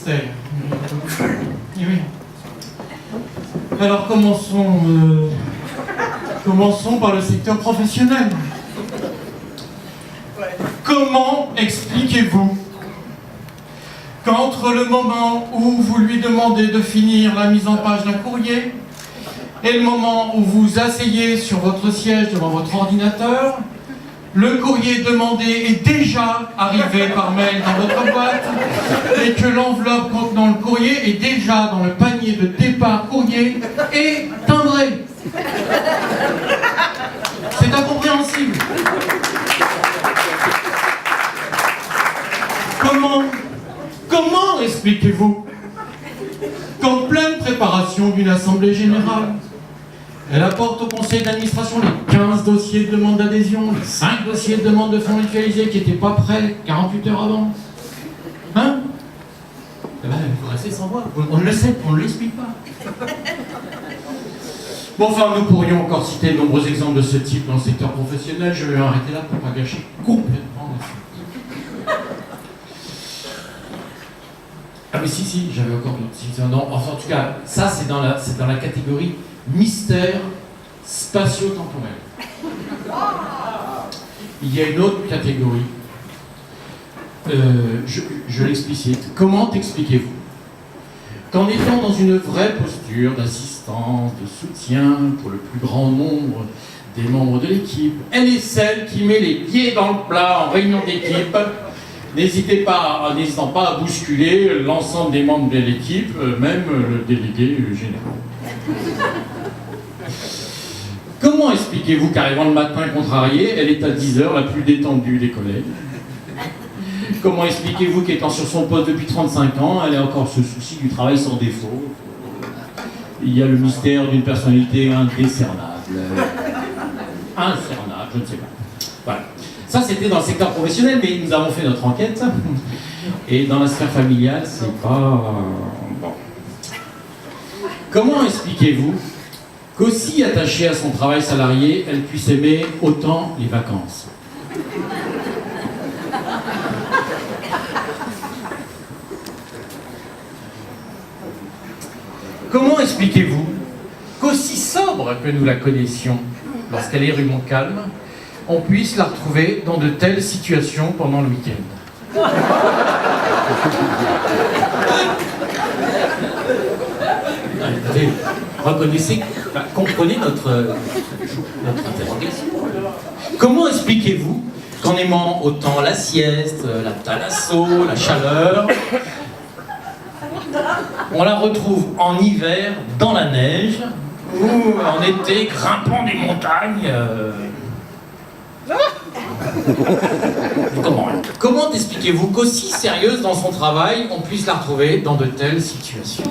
mystère. Oui. Alors commençons par le secteur professionnel. Comment expliquez-vous qu'entre le moment où vous lui demandez de finir la mise en page d'un courrier et le moment où vous asseyez sur votre siège devant votre ordinateur, le courrier demandé est déjà arrivé par mail dans votre boîte et que l'enveloppe contenant le courrier est déjà dans le panier de départ courrier et timbré? C'est incompréhensible. Comment expliquez-vous qu'en pleine préparation d'une assemblée générale, elle apporte au conseil d'administration les 15 dossiers de demande d'adhésion, les 5 dossiers de demande de fonds mutualisés qui n'étaient pas prêts 48 heures avant? Hein? Eh ben, vous restez sans voix. On le sait, on ne l'explique pas. Bon, enfin, nous pourrions encore citer de nombreux exemples de ce type dans le secteur professionnel. Je vais arrêter là pour ne pas gâcher complètement la suite. Ah mais si, j'avais encore d'autres. Non, enfin, en tout cas, ça c'est dans la catégorie mystère spatio-temporel. Il y a une autre catégorie. Je l'explicite. Comment expliquez-vous qu'en étant dans une vraie posture d'assistance, de soutien pour le plus grand nombre des membres de l'équipe, elle est celle qui met les pieds dans le plat en réunion d'équipe, n'hésitant pas à bousculer l'ensemble des membres de l'équipe, même le délégué général. Comment expliquez-vous qu'arrivant le matin contrarié, elle est à 10h la plus détendue des collègues? Comment expliquez-vous qu'étant sur son poste depuis 35 ans, elle a encore ce souci du travail sans défaut? Il y a le mystère d'une personnalité indécernable. Incernable, je ne sais pas. Voilà. Ça, c'était dans le secteur professionnel, mais nous avons fait notre enquête. Et dans la sphère familiale, c'est pas... Bon. Comment expliquez-vous qu'aussi attachée à son travail salarié, elle puisse aimer autant les vacances? Comment expliquez-vous qu'aussi sobre que nous la connaissions lorsqu'elle est rue Montcalm, on puisse la retrouver dans de telles situations pendant le week-end? Allez, reconnaissez, comprenez notre interrogation. Comment expliquez-vous qu'en aimant autant la sieste, la thalasso, la chaleur, on la retrouve en hiver dans la neige ou en été grimpant des montagnes? Comment expliquez-vous qu'aussi sérieuse dans son travail, on puisse la retrouver dans de telles situations?